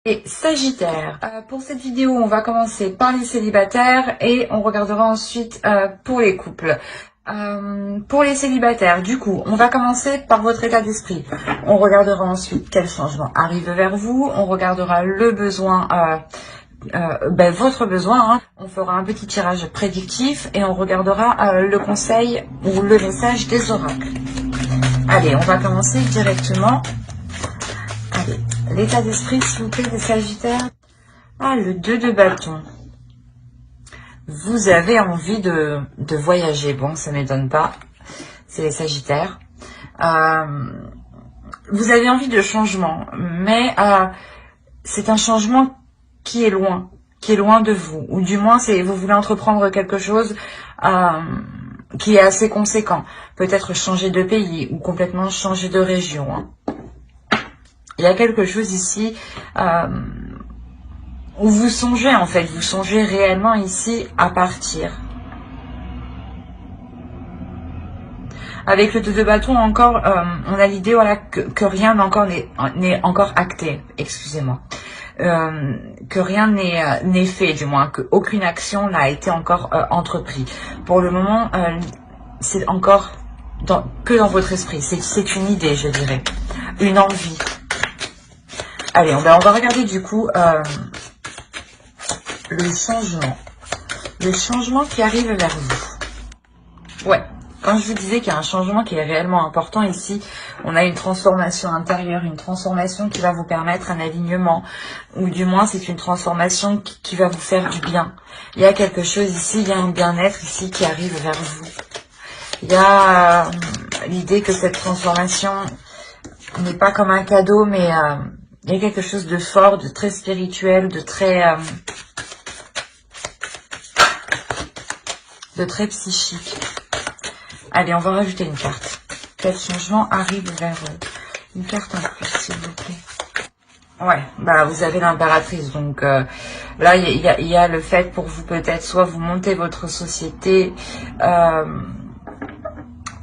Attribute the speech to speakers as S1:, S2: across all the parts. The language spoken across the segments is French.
S1: Et Sagittaire, pour cette vidéo, on va commencer par les célibataires et on regardera ensuite pour les couples. Pour les célibataires, du coup, on va commencer par votre état d'esprit. On regardera ensuite quel changement arrive vers vous. On regardera le besoin, votre besoin. Hein. On fera un petit tirage prédictif et on regardera le conseil ou le message des oracles. Allez, on va commencer directement. Allez, l'état d'esprit, s'il vous plaît, des Sagittaires. Ah, le 2 de bâton. Vous avez envie de voyager. Bon, ça ne m'étonne pas. C'est les Sagittaires. Vous avez envie de changement. Mais c'est un changement qui est loin de vous. Ou du moins, vous voulez entreprendre quelque chose qui est assez conséquent. Peut-être changer de pays ou complètement changer de région. Hein. Il y a quelque chose ici où vous songez en fait, vous songez réellement ici à partir. Avec le 2 de bâton encore, on a l'idée voilà, que rien n'est encore acté, excusez-moi. Que rien n'est fait, du moins, qu'aucune action n'a été encore entreprise. Pour le moment, c'est encore que dans votre esprit, c'est une idée, je dirais, une envie. Allez, on va regarder du coup le changement qui arrive vers vous. Ouais, quand je vous disais qu'il y a un changement qui est réellement important ici, on a une transformation intérieure, une transformation qui va vous permettre un alignement, ou du moins c'est une transformation qui va vous faire du bien. Il y a quelque chose ici, il y a un bien-être ici qui arrive vers vous. Il y a l'idée que cette transformation n'est pas comme un cadeau, mais il y a quelque chose de fort, de très spirituel, de très psychique. Allez, on va rajouter une carte. Quel changement arrive vers eux? Une carte en plus, s'il vous plaît. Ouais, bah vous avez l'impératrice. Donc là, il y a le fait pour vous peut-être, soit vous montez votre société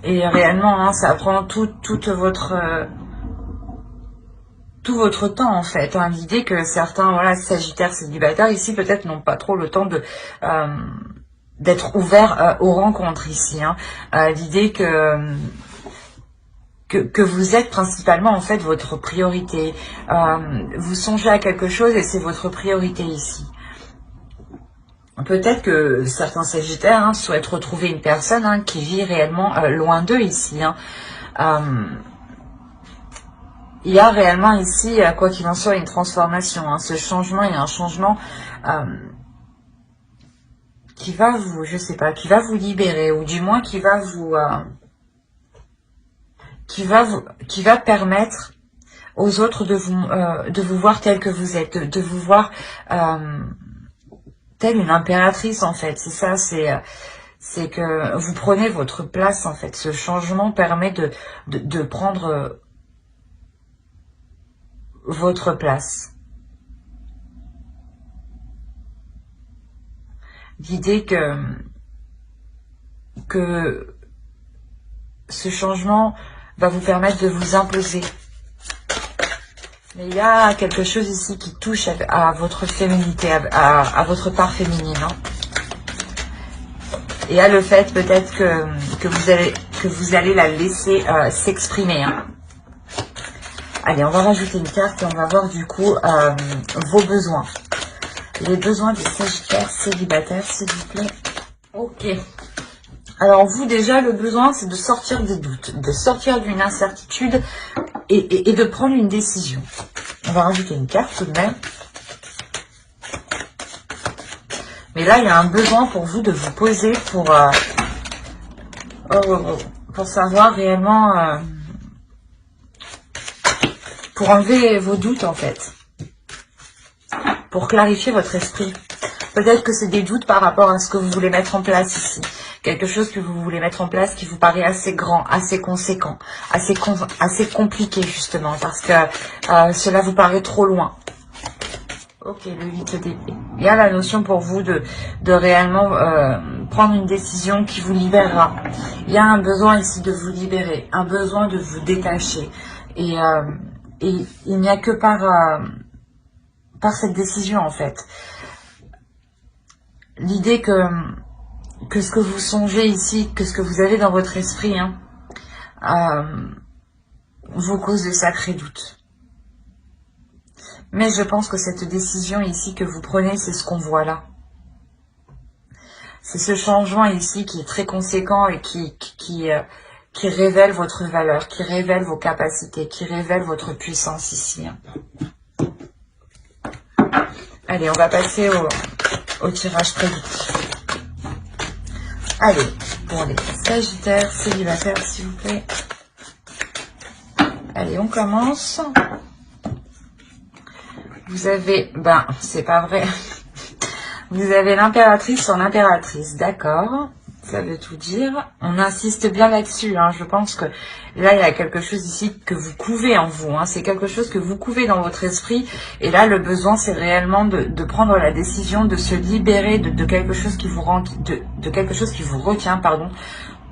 S1: et réellement, hein, ça prend tout votre temps en fait. Hein. L'idée que certains, voilà, Sagittaires célibataires ici peut-être n'ont pas trop le temps de d'être ouverts aux rencontres ici. Hein. L'idée que vous êtes principalement en fait votre priorité. Vous songez à quelque chose et c'est votre priorité ici. Peut-être que certains Sagittaires hein, souhaitent retrouver une personne hein, qui vit réellement loin d'eux ici. Hein. Il y a réellement ici, quoi qu'il en soit, une transformation. Hein. Ce changement, il y a un changement qui va vous, je sais pas, qui va vous libérer, ou du moins qui va vous, qui va permettre aux autres de vous voir tel que vous êtes, de vous voir telle une impératrice en fait. C'est ça, c'est que vous prenez votre place en fait. Ce changement permet de prendre votre place. L'idée que ce changement va vous permettre de vous imposer. Mais il y a quelque chose ici qui touche à votre féminité, à votre part féminine. Hein. Et à le fait peut-être que vous allez la laisser s'exprimer. Hein. Allez, on va rajouter une carte et on va voir du coup vos besoins. Les besoins des Sagittaires célibataires, s'il vous plaît. Ok. Alors vous déjà, le besoin, c'est de sortir des doutes, de sortir d'une incertitude et de prendre une décision. On va rajouter une carte tout de même. Mais là, il y a un besoin pour vous de vous poser pour savoir réellement... pour enlever vos doutes en fait. Pour clarifier votre esprit. Peut-être que c'est des doutes par rapport à ce que vous voulez mettre en place ici. Quelque chose que vous voulez mettre en place qui vous paraît assez grand, assez conséquent, assez compliqué justement, parce que cela vous paraît trop loin. Ok, le 8 d'épée. Il y a la notion pour vous de réellement prendre une décision qui vous libérera. Il y a un besoin ici de vous libérer, un besoin de vous détacher. Et il n'y a que par par cette décision en fait. L'idée que ce que vous songez ici, que ce que vous avez dans votre esprit, hein, vous cause de sacrés doutes. Mais je pense que cette décision ici que vous prenez, c'est ce qu'on voit là. C'est ce changement ici qui est très conséquent et qui révèle votre valeur, qui révèle vos capacités, qui révèle votre puissance ici. Allez, on va passer au tirage prédictif. Allez, pour les Sagittaires célibataires, s'il vous plaît. Allez, on commence. Vous avez, c'est pas vrai. Vous avez l'impératrice sur l'impératrice, d'accord. Ça veut tout dire. On insiste bien là-dessus, hein. Je pense que là, il y a quelque chose ici que vous couvez en vous. Hein. C'est quelque chose que vous couvez dans votre esprit. Et là, le besoin, c'est réellement de prendre la décision de se libérer de quelque chose qui vous rend, de quelque chose qui vous retient, pardon,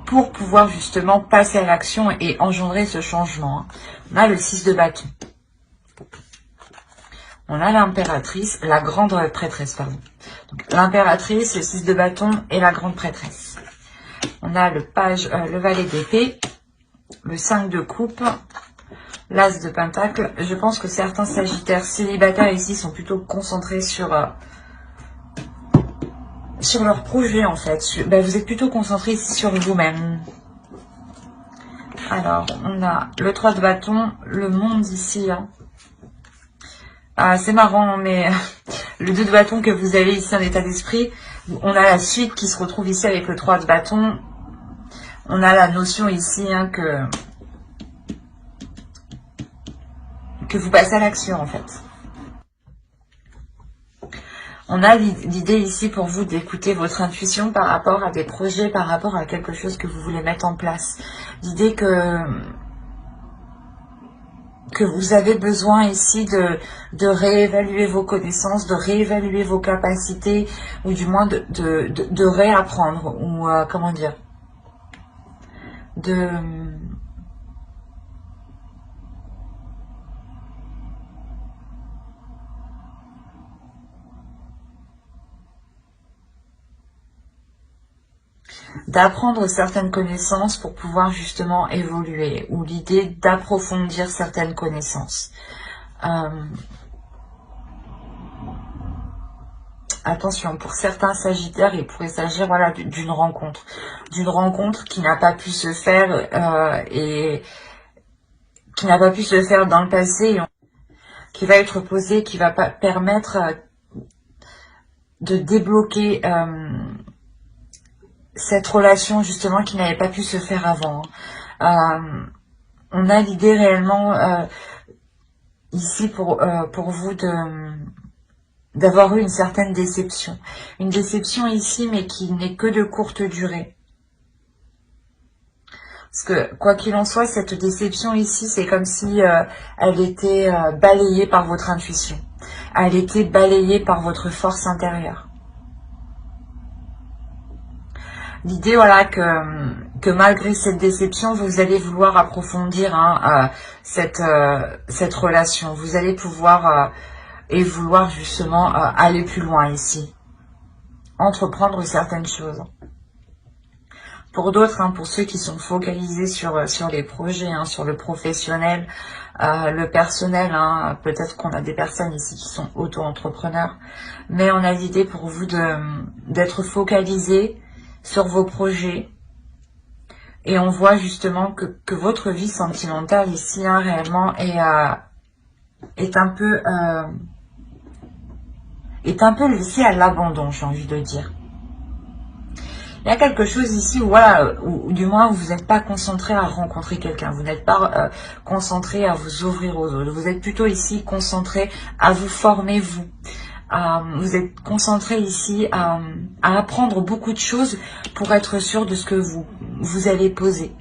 S1: pour pouvoir justement passer à l'action et engendrer ce changement. Hein. On a le 6 de bâton. On a l'impératrice, la grande prêtresse, pardon. L'impératrice, le 6 de bâton et la grande prêtresse. On a le valet d'épée, le 5 de coupe, l'as de pentacle. Je pense que certains sagittaires célibataires ici sont plutôt concentrés sur leur projet en fait. Vous êtes plutôt concentrés ici sur vous-même. Alors, on a le 3 de bâton, le monde ici. Hein. Ah, c'est marrant, mais le 2 de bâton que vous avez ici en état d'esprit, on a la suite qui se retrouve ici avec le 3 de bâton. On a la notion ici hein, que vous passez à l'action en fait. On a l'idée ici pour vous d'écouter votre intuition par rapport à des projets, par rapport à quelque chose que vous voulez mettre en place. L'idée que vous avez besoin ici de réévaluer vos connaissances, de réévaluer vos capacités, ou du moins de réapprendre, ou comment dire, d'apprendre certaines connaissances pour pouvoir justement évoluer, ou l'idée d'approfondir certaines connaissances. Attention, pour certains sagittaires, il pourrait s'agir voilà, d'une rencontre qui n'a pas pu se faire et qui n'a pas pu se faire dans le passé, qui va être posée, qui va permettre de débloquer cette relation justement qui n'avait pas pu se faire avant. On a l'idée réellement ici pour vous d'avoir eu une certaine déception. Une déception ici, mais qui n'est que de courte durée. Parce que, quoi qu'il en soit, cette déception ici, c'est comme si elle était balayée par votre intuition. Elle était balayée par votre force intérieure. L'idée, voilà, que malgré cette déception, vous allez vouloir approfondir hein, cette relation. Vous allez pouvoir et vouloir justement aller plus loin ici. Entreprendre certaines choses. Pour d'autres, hein, pour ceux qui sont focalisés sur les projets, hein, sur le professionnel, le personnel, hein, peut-être qu'on a des personnes ici qui sont auto-entrepreneurs, mais on a l'idée pour vous d'être focalisés sur vos projets. Et on voit justement que votre vie sentimentale ici, hein, réellement, est un peu laissée à l'abandon, j'ai envie de dire. Il y a quelque chose ici où, voilà, ou du moins vous n'êtes pas concentré à rencontrer quelqu'un, vous n'êtes pas concentré à vous ouvrir aux autres, vous êtes plutôt ici concentré à vous former vous. Vous êtes concentré ici à apprendre beaucoup de choses pour être sûr de ce que vous allez poser.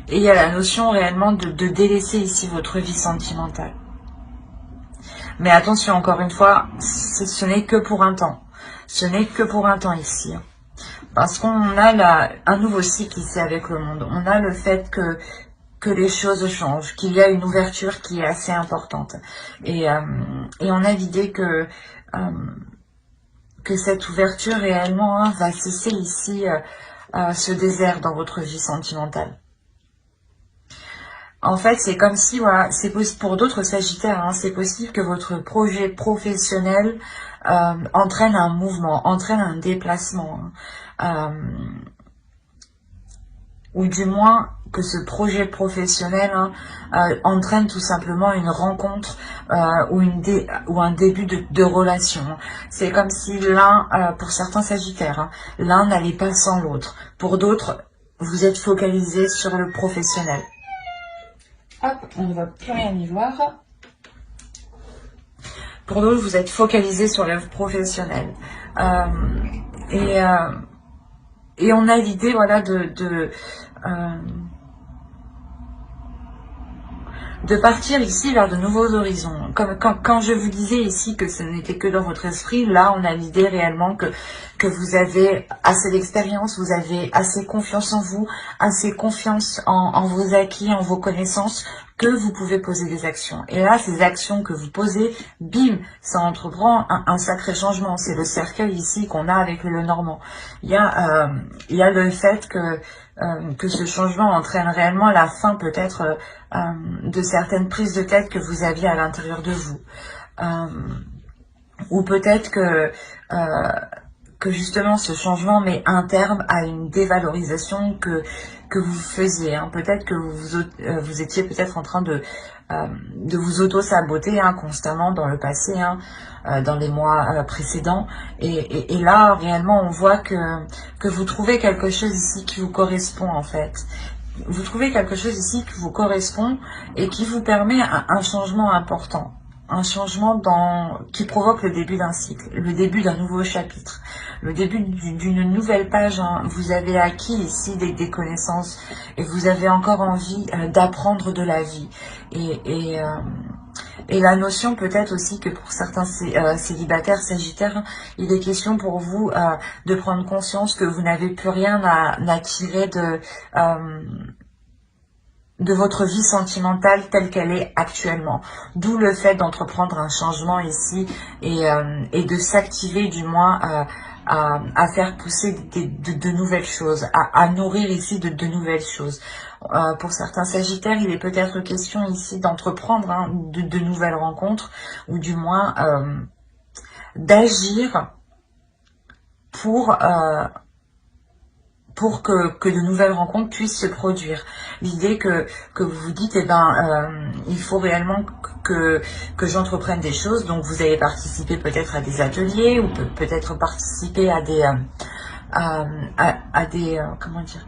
S1: Et il y a la notion réellement de délaisser ici votre vie sentimentale. Mais attention, encore une fois, ce n'est que pour un temps. Ce n'est que pour un temps ici. Parce qu'on a un nouveau cycle ici avec le monde. On a le fait que que les choses changent, qu'il y a une ouverture qui est assez importante. Et on a l'idée que cette ouverture réellement va cesser ici ce désert dans votre vie sentimentale. En fait, c'est comme si, voilà, c'est possible pour d'autres Sagittaires, hein, c'est possible que votre projet professionnel entraîne un mouvement, entraîne un déplacement, hein, ou du moins que ce projet professionnel entraîne tout simplement une rencontre ou un début de relation. C'est comme si l'un, pour certains Sagittaires, hein, l'un n'allait pas sans l'autre. Pour d'autres, vous êtes focalisé sur le professionnel. Hop, on ne va plus rien y voir. Pour d'autres, vous êtes focalisé sur le professionnel. Et on a l'idée, voilà, de partir ici vers de nouveaux horizons. Comme quand je vous disais ici que ce n'était que dans votre esprit, là on a l'idée réellement que vous avez assez d'expérience, vous avez assez confiance en vous, assez confiance en vos acquis, en vos connaissances, que vous pouvez poser des actions. Et là, ces actions que vous posez, bim, ça entreprend un sacré changement. C'est le cercueil ici qu'on a avec le Normand. Il y a le fait que ce changement entraîne réellement la fin peut-être de certaines prises de tête que vous aviez à l'intérieur de vous. Ou peut-être que justement ce changement met un terme à une dévalorisation que vous faisiez. Hein. Peut-être que vous étiez peut-être en train de vous auto-saboter constamment dans le passé, dans les mois précédents. Et là, réellement, on voit que vous trouvez quelque chose ici qui vous correspond en fait. Vous trouvez quelque chose ici qui vous correspond et qui vous permet un changement important. Un changement qui provoque le début d'un cycle, le début d'un nouveau chapitre, le début d'une nouvelle page. Hein. Vous avez acquis ici des connaissances et vous avez encore envie d'apprendre de la vie. Et la notion peut-être aussi que pour certains célibataires, sagittaires, il est question pour vous de prendre conscience que vous n'avez plus rien à tirer de votre vie sentimentale telle qu'elle est actuellement. D'où le fait d'entreprendre un changement ici et de s'activer du moins à faire pousser de nouvelles choses, à nourrir ici de nouvelles choses. Pour certains Sagittaires, il est peut-être question ici d'entreprendre de nouvelles rencontres ou du moins d'agir pour que de nouvelles rencontres puissent se produire. L'idée que vous vous dites, il faut réellement que j'entreprenne des choses. Donc vous allez participer peut-être à des ateliers ou peut-être participer à des comment dire,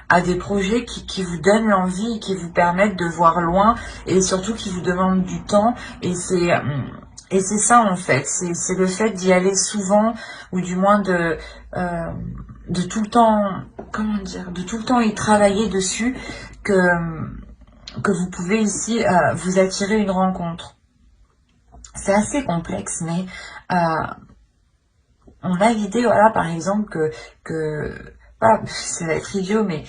S1: à des projets qui vous donnent l'envie, qui vous permettent de voir loin et surtout qui vous demandent du temps. Et c'est ça en fait, c'est le fait d'y aller souvent ou du moins de tout le temps, comment dire, de tout le temps y travailler dessus que vous pouvez ici vous attirer une rencontre. C'est assez complexe, mais on a l'idée, voilà, par exemple que voilà, ça va être idiot, mais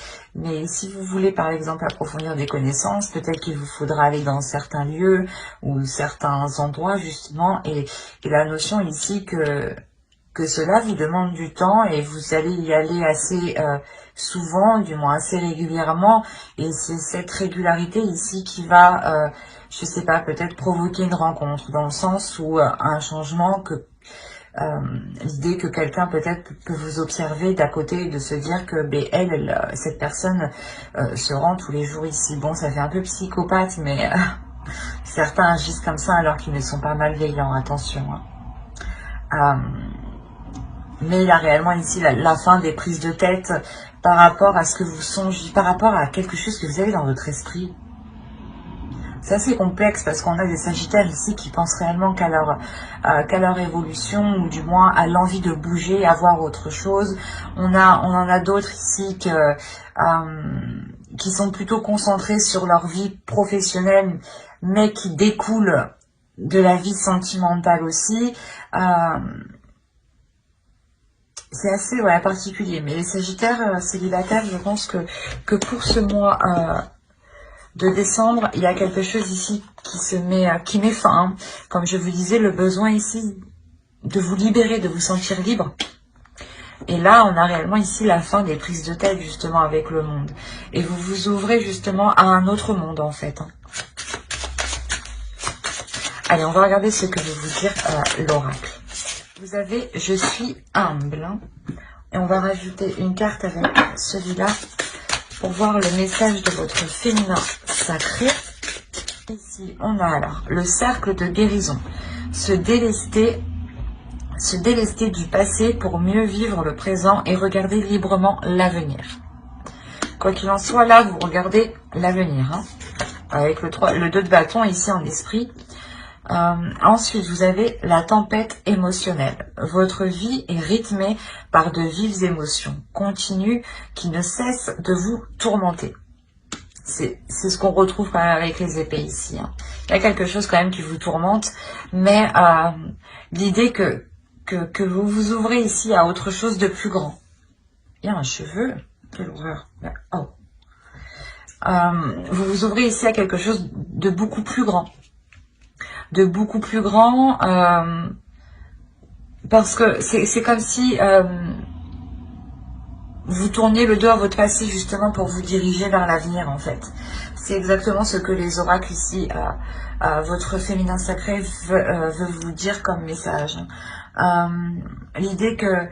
S1: si vous voulez par exemple approfondir des connaissances, peut-être qu'il vous faudra aller dans certains lieux ou certains endroits justement, et la notion ici que cela vous demande du temps et vous allez y aller assez souvent, du moins assez régulièrement, et c'est cette régularité ici qui va, je sais pas, peut-être provoquer une rencontre, dans le sens où un changement que l'idée que quelqu'un peut-être peut vous observer d'à côté et de se dire que cette personne se rend tous les jours ici. Bon, ça fait un peu psychopathe, mais certains agissent comme ça alors qu'ils ne sont pas malveillants, attention. Mais il y a réellement ici la fin des prises de tête par rapport à ce que vous songez, par rapport à quelque chose que vous avez dans votre esprit. C'est assez complexe parce qu'on a des Sagittaires ici qui pensent réellement qu'à leur évolution ou du moins à l'envie de bouger, à voir autre chose. On en a d'autres ici qui sont plutôt concentrés sur leur vie professionnelle mais qui découlent de la vie sentimentale aussi. c'est assez particulier. Mais les Sagittaires célibataires, je pense que pour ce mois de décembre, il y a quelque chose ici qui met fin. Hein. Comme je vous disais, le besoin ici de vous libérer, de vous sentir libre. Et là, on a réellement ici la fin des prises de tête, justement, avec le monde. Et vous vous ouvrez, justement, à un autre monde, en fait. Hein. Allez, on va regarder ce que veut vous dire l'oracle. Vous avez « Je suis humble hein. ». Et on va rajouter une carte avec celui-là pour voir le message de votre féminin sacré. Ici, on a alors le cercle de guérison. Se délester du passé pour mieux vivre le présent et regarder librement l'avenir. Quoi qu'il en soit, là, vous regardez l'avenir. Hein, avec le 2 de bâton ici en esprit. Ensuite, vous avez la tempête émotionnelle. Votre vie est rythmée par de vives émotions continues qui ne cessent de vous tourmenter. C'est ce qu'on retrouve quand même avec les épées ici. Hein. Il y a quelque chose quand même qui vous tourmente, mais l'idée que vous vous ouvrez ici à autre chose de plus grand. Il y a un cheveu, quelle horreur. Oh. Vous vous ouvrez ici à quelque chose de beaucoup plus grand. De beaucoup plus grand, parce que c'est comme si vous tourniez le dos à votre passé justement pour vous diriger vers l'avenir en fait. C'est exactement ce que les oracles ici, votre féminin sacré veut vous dire comme message. L'idée que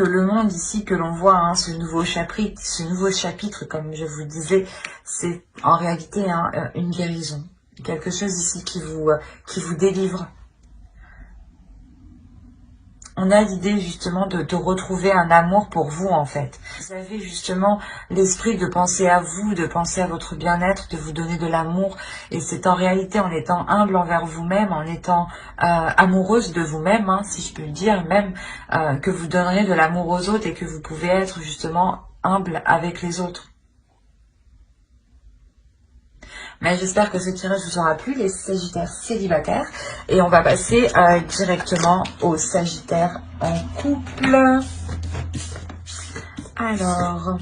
S1: le monde ici que l'on voit, hein, ce nouveau chapitre, comme je vous disais, c'est en réalité une guérison. Quelque chose ici qui vous délivre. On a l'idée justement de retrouver un amour pour vous en fait. Vous avez justement l'esprit de penser à vous, de penser à votre bien-être, de vous donner de l'amour. Et c'est en réalité en étant humble envers vous-même, en étant amoureuse de vous-même, hein, si je peux le dire, même que vous donnerez de l'amour aux autres et que vous pouvez être justement humble avec les autres. Mais j'espère que ce tirage vous aura plu, les Sagittaires célibataires. Et on va passer directement aux Sagittaires en couple. Alors,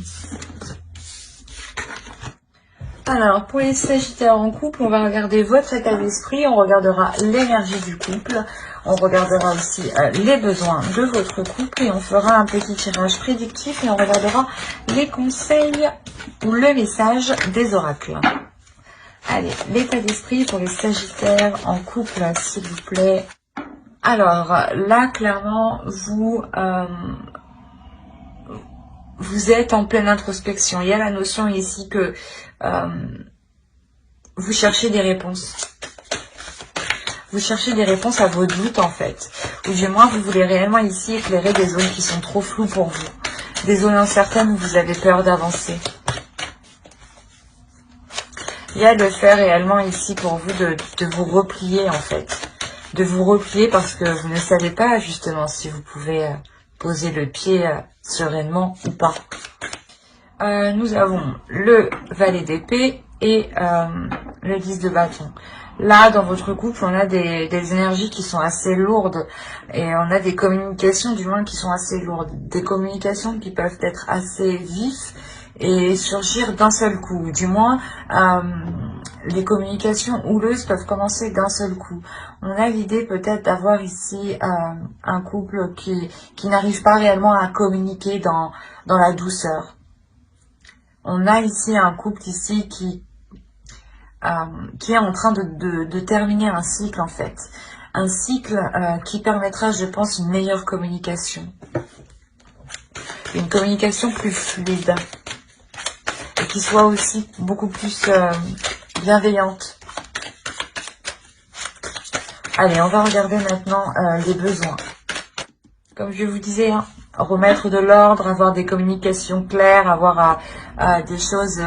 S1: pour les Sagittaires en couple, on va regarder votre état d'esprit. On regardera l'énergie du couple. On regardera aussi les besoins de votre couple. Et on fera un petit tirage prédictif. Et on regardera les conseils ou le message des oracles. Allez, l'état d'esprit pour les Sagittaires en couple, s'il vous plaît. Alors, là, clairement, vous êtes en pleine introspection. Il y a la notion ici que vous cherchez des réponses. Vous cherchez des réponses à vos doutes, en fait. Ou du moins, vous voulez réellement ici éclairer des zones qui sont trop floues pour vous. Des zones incertaines où vous avez peur d'avancer. Il y a le fait réellement ici pour vous de vous replier en fait. De vous replier parce que vous ne savez pas justement si vous pouvez poser le pied sereinement ou pas. Nous avons le valet d'épée et le 10 de bâton. Là, dans votre couple, on a des énergies qui sont assez lourdes et on a des communications du moins qui sont assez lourdes. Des communications qui peuvent être assez vives et surgir d'un seul coup. Du moins, les communications houleuses peuvent commencer d'un seul coup. On a l'idée peut-être d'avoir ici un couple qui n'arrive pas réellement à communiquer dans la douceur. On a ici un couple ici qui est en train de terminer un cycle en fait. Un cycle qui permettra, je pense, une meilleure communication. Une communication plus fluide. Et qui soit aussi beaucoup plus bienveillante. Allez, on va regarder maintenant les besoins. Comme je vous disais, hein, remettre de l'ordre, avoir des communications claires, avoir des choses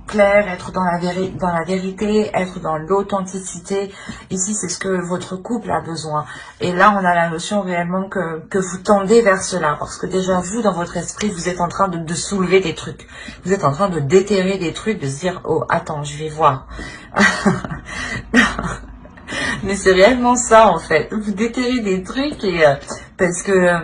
S1: claires, être dans la vérité, être dans l'authenticité. Ici, c'est ce que votre couple a besoin. Et là, on a la notion réellement que vous tendez vers cela. Parce que déjà, vous, dans votre esprit, vous êtes en train de soulever des trucs. Vous êtes en train de déterrer des trucs, de se dire, oh, attends, je vais voir. Mais c'est réellement ça, en fait. Vous déterrez des trucs et parce qu'il y a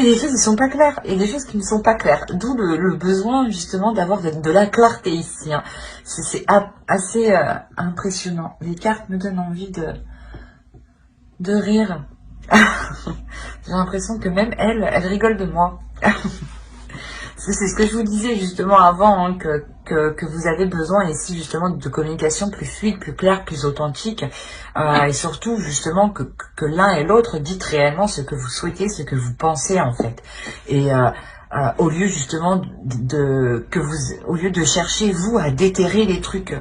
S1: des choses qui ne sont pas claires, et des choses qui ne sont pas claires. D'où le besoin justement d'avoir de la clarté ici. Hein. C'est assez impressionnant. Les cartes me donnent envie de rire. J'ai l'impression que même elle rigole de moi. C'est ce que je vous disais justement avant, hein, que vous avez besoin ici justement de communication plus fluide, plus claire, plus authentique, et surtout justement que l'un et l'autre dites réellement ce que vous souhaitez, ce que vous pensez en fait. Et au lieu justement au lieu de chercher vous à déterrer les trucs,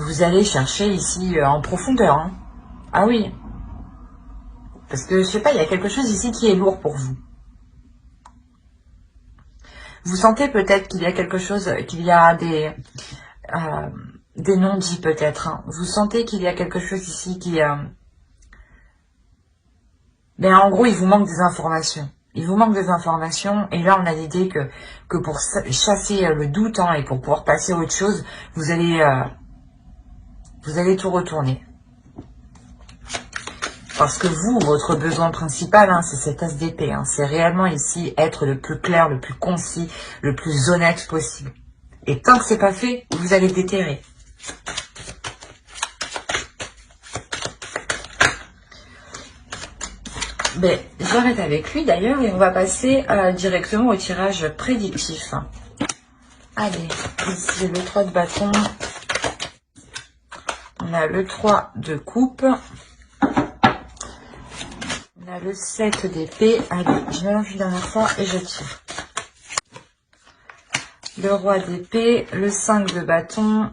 S1: vous allez chercher ici en profondeur. Hein. Ah oui, parce que je sais pas, il y a quelque chose ici qui est lourd pour vous. Vous sentez peut-être qu'il y a quelque chose, qu'il y a des non-dits peut-être. Hein. Vous sentez qu'il y a quelque chose ici qui... Ben, en gros, il vous manque des informations. Il vous manque des informations. Et là, on a l'idée que pour chasser le doute, hein, et pour pouvoir passer à autre chose, vous allez tout retourner. Parce que vous, votre besoin principal, hein, c'est cet as d'épée. Hein. C'est réellement ici être le plus clair, le plus concis, le plus honnête possible. Et tant que c'est pas fait, vous allez déterrer. Ben, j'arrête avec lui d'ailleurs et on va passer directement au tirage prédictif. Allez, ici le 3 de bâton. On a le 3 de coupe. On a le 7 d'épée. Allez, je mélange une dernière fois et je tire. Le roi d'épée, le 5 de bâton,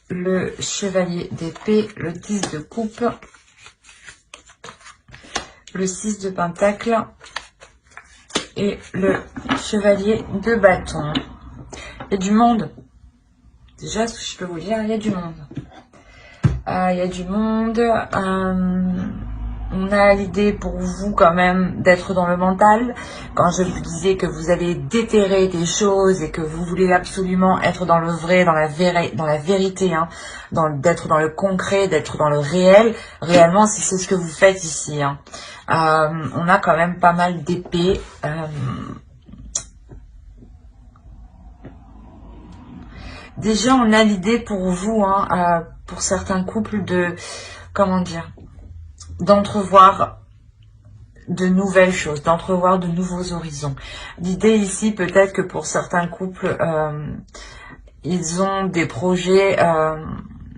S1: le chevalier d'épée, le 10 de coupe, le 6 de pentacle et le chevalier de bâton. Il y a du monde. Déjà, ce que je peux vous dire, il y a du monde. Il y a du monde. On a l'idée pour vous quand même d'être dans le mental. Quand je vous disais que vous allez déterrer des choses et que vous voulez absolument être dans le vrai, dans la vérité, hein, d'être dans le concret, d'être dans le réel. Réellement, c'est ce que vous faites ici. Hein. On a quand même pas mal d'épées. Déjà, on a l'idée pour vous, hein, pour certains couples, comment dire, d'entrevoir de nouvelles choses, d'entrevoir de nouveaux horizons. L'idée ici, peut-être que pour certains couples, ils ont des projets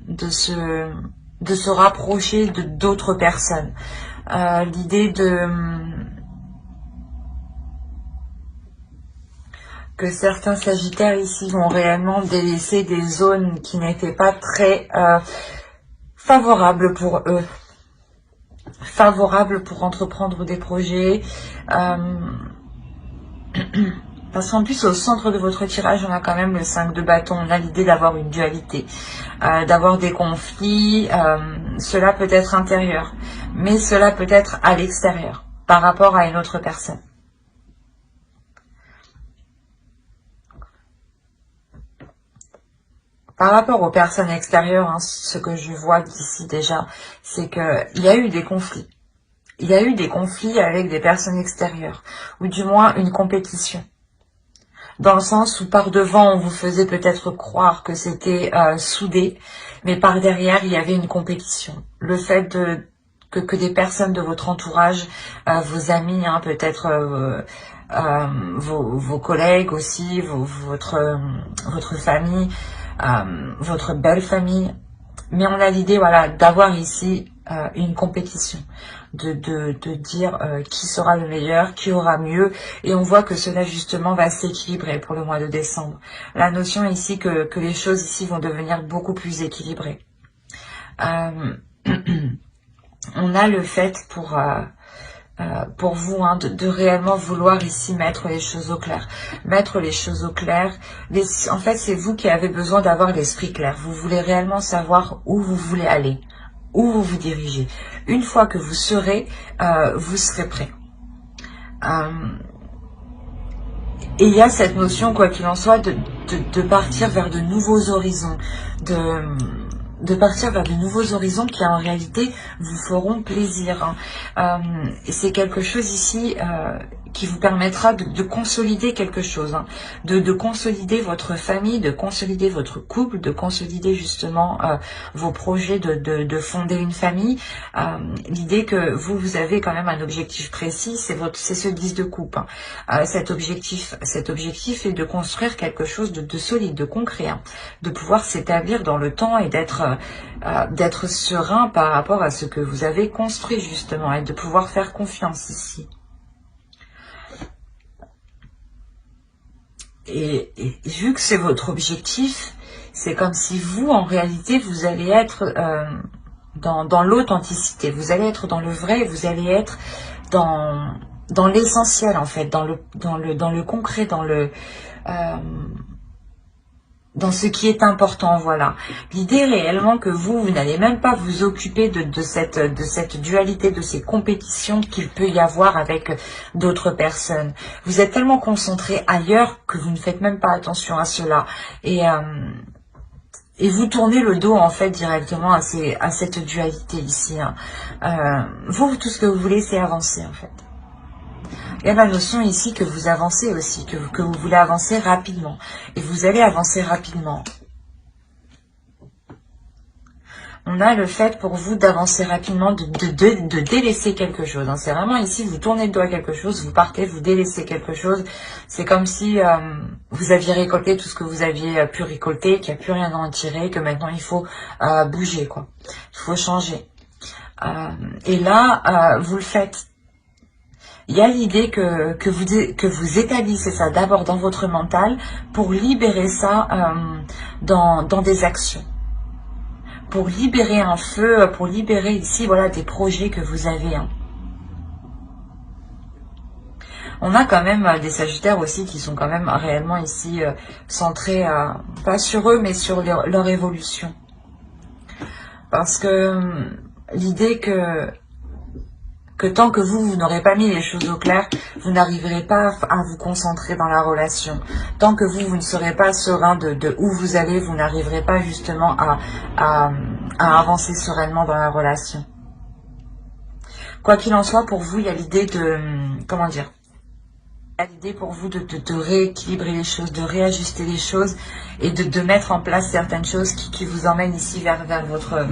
S1: de se rapprocher de d'autres personnes. L'idée que certains sagittaires ici vont réellement délaisser des zones qui n'étaient pas très favorables pour eux. Favorables pour entreprendre des projets. Parce qu'en plus, au centre de votre tirage, on a quand même le 5 de bâton. On a l'idée d'avoir une dualité, d'avoir des conflits. Cela peut être intérieur, mais cela peut être à l'extérieur, par rapport à une autre personne. Par rapport aux personnes extérieures, hein, ce que je vois d'ici déjà, c'est qu'il y a eu des conflits. Il y a eu des conflits avec des personnes extérieures, ou du moins une compétition. Dans le sens où par devant, on vous faisait peut-être croire que c'était soudé, mais par derrière, il y avait une compétition. Le fait que des personnes de votre entourage, vos amis, hein, peut-être vos collègues aussi, votre famille, votre belle famille, mais on a l'idée, voilà, d'avoir ici une compétition, de dire qui sera le meilleur, qui aura mieux, et on voit que cela justement va s'équilibrer pour le mois de décembre. La notion ici que les choses ici vont devenir beaucoup plus équilibrées. On a le fait pour vous, hein, de réellement vouloir ici mettre les choses au clair. Mettre les choses au clair. En fait, c'est vous qui avez besoin d'avoir l'esprit clair. Vous voulez réellement savoir où vous voulez aller, où vous vous dirigez. Une fois que vous serez prêt. Et il y a cette notion, quoi qu'il en soit, de partir vers de nouveaux horizons, de partir vers de nouveaux horizons qui en réalité vous feront plaisir. Et c'est quelque chose ici qui vous permettra de consolider quelque chose, de consolider votre famille, de consolider votre couple, de consolider justement vos projets de fonder une famille. L'idée que vous avez quand même un objectif précis, c'est ce 10 de coupe. Cet objectif est de construire quelque chose de solide, de concret, de pouvoir s'établir dans le temps et d'être serein par rapport à ce que vous avez construit justement et de pouvoir faire confiance ici. Et vu que c'est votre objectif, c'est comme si vous, en réalité, vous allez être dans l'authenticité, vous allez être dans le vrai, vous allez être dans l'essentiel en fait, dans le concret, dans ce qui est important, voilà. L'idée réellement que vous n'allez même pas vous occuper de cette dualité, de ces compétitions qu'il peut y avoir avec d'autres personnes. Vous êtes tellement concentré ailleurs que vous ne faites même pas attention à cela. Et vous tournez le dos en fait directement à cette dualité ici. Vous, tout ce que vous voulez, c'est avancer en fait. Il y a la notion ici que vous avancez aussi, que vous voulez avancer rapidement. Et vous allez avancer rapidement. On a le fait pour vous d'avancer rapidement, de délaisser quelque chose. C'est vraiment ici, vous tournez le dos à quelque chose, vous partez, vous délaissez quelque chose. C'est comme si vous aviez récolté tout ce que vous aviez pu récolter, qu'il n'y a plus rien à en tirer, que maintenant il faut bouger, quoi. Il faut changer. Et là, vous le faites. Il y a l'idée que vous établissez ça d'abord dans votre mental pour libérer ça dans des actions. Pour libérer un feu, pour libérer ici voilà, des projets que vous avez. On a quand même des sagittaires aussi qui sont quand même réellement ici centrés, pas sur eux, mais sur leur évolution. Parce que l'idée que tant que vous n'aurez pas mis les choses au clair, vous n'arriverez pas à vous concentrer dans la relation. Tant que vous ne serez pas serein de où vous allez, vous n'arriverez pas justement à avancer sereinement dans la relation. Quoi qu'il en soit, pour vous, il y a l'idée de... Comment dire ? Il y a l'idée pour vous de rééquilibrer les choses, de réajuster les choses et de mettre en place certaines choses qui vous emmènent ici vers votre...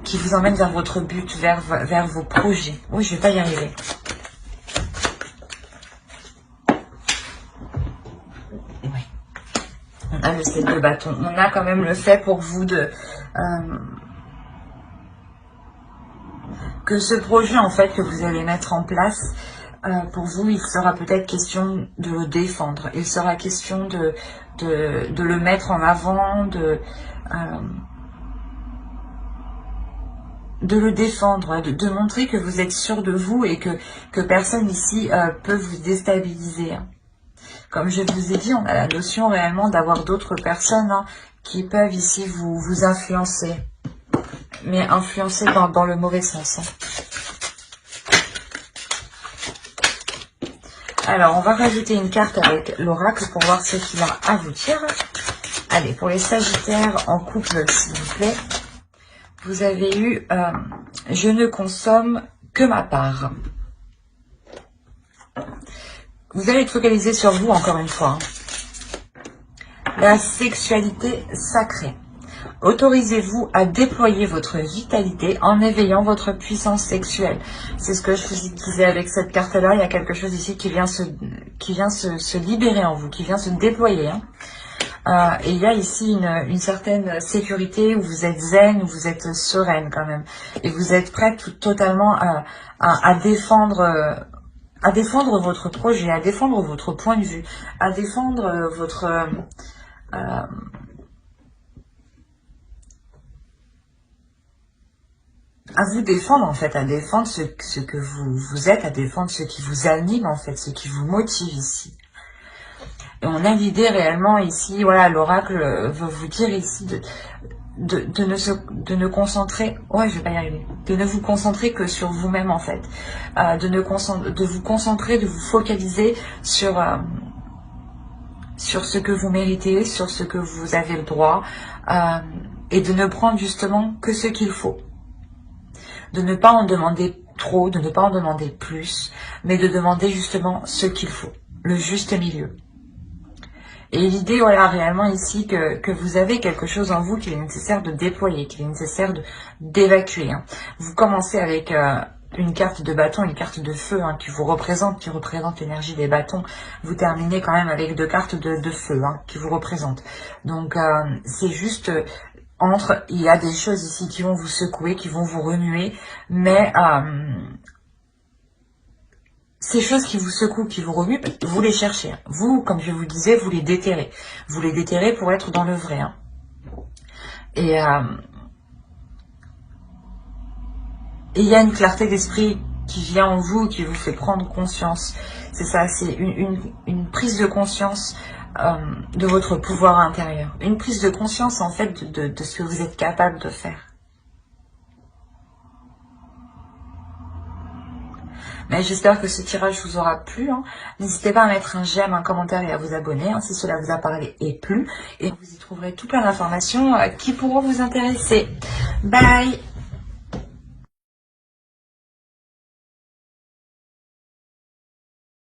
S1: qui vous emmène vers votre but, vers vos projets. Oui, je vais pas y arriver. Oui. On a le 7 de bâton. On a quand même le fait pour vous que ce projet, en fait, que vous allez mettre en place, pour vous, il sera peut-être question de le défendre. Il sera question de le mettre en avant, de le défendre, de montrer que vous êtes sûr de vous et que personne ici peut vous déstabiliser. Comme je vous ai dit, on a la notion réellement d'avoir d'autres personnes qui peuvent ici vous influencer. Mais influencer dans le mauvais sens. Alors, on va rajouter une carte avec l'oracle pour voir ce qu'il a à vous dire. Allez, pour les sagittaires en couple, s'il vous plaît. Vous avez eu « Je ne consomme que ma part ». Vous allez être focalisé sur vous, encore une fois. La sexualité sacrée. Autorisez-vous à déployer votre vitalité en éveillant votre puissance sexuelle. C'est ce que je vous disais avec cette carte-là. Il y a quelque chose ici qui vient se libérer en vous, qui vient se déployer. Et il y a ici une certaine sécurité où vous êtes zen, où vous êtes sereine quand même. Et vous êtes prête totalement à défendre votre projet, à défendre votre point de vue, à défendre à vous défendre en fait, à défendre ce que vous êtes, à défendre ce qui vous anime en fait, ce qui vous motive ici. Et on a l'idée réellement ici, voilà, l'oracle veut vous dire ici de ne concentrer, ouais, je vais pas y arriver, de ne vous concentrer que sur vous-même en fait, de vous concentrer, de vous focaliser sur ce que vous méritez, sur ce que vous avez le droit, et de ne prendre justement que ce qu'il faut. De ne pas en demander trop, de ne pas en demander plus, mais de demander justement ce qu'il faut, le juste milieu. Et l'idée, voilà, réellement ici, que vous avez quelque chose en vous qu'il est nécessaire de déployer, qu'il est nécessaire d'évacuer. Hein. Vous commencez avec une carte de bâton, une carte de feu hein, qui vous représente, qui représente l'énergie des bâtons. Vous terminez quand même avec 2 cartes de feu hein, qui vous représentent. Donc, c'est juste... il y a des choses ici qui vont vous secouer, qui vont vous remuer, mais... ces choses qui vous secouent, qui vous remuent, vous les cherchez. Vous, comme je vous disais, vous les déterrez. Vous les déterrez pour être dans le vrai. Hein. Et il y a une clarté d'esprit qui vient en vous, qui vous fait prendre conscience. C'est ça, c'est une prise de conscience de votre pouvoir intérieur. Une prise de conscience, en fait, de ce que vous êtes capable de faire. Mais j'espère que ce tirage vous aura plu. Hein. N'hésitez pas à mettre un j'aime, un commentaire et à vous abonner hein, si cela vous a parlé et plu. Et vous y trouverez tout plein d'informations qui pourront vous intéresser. Bye!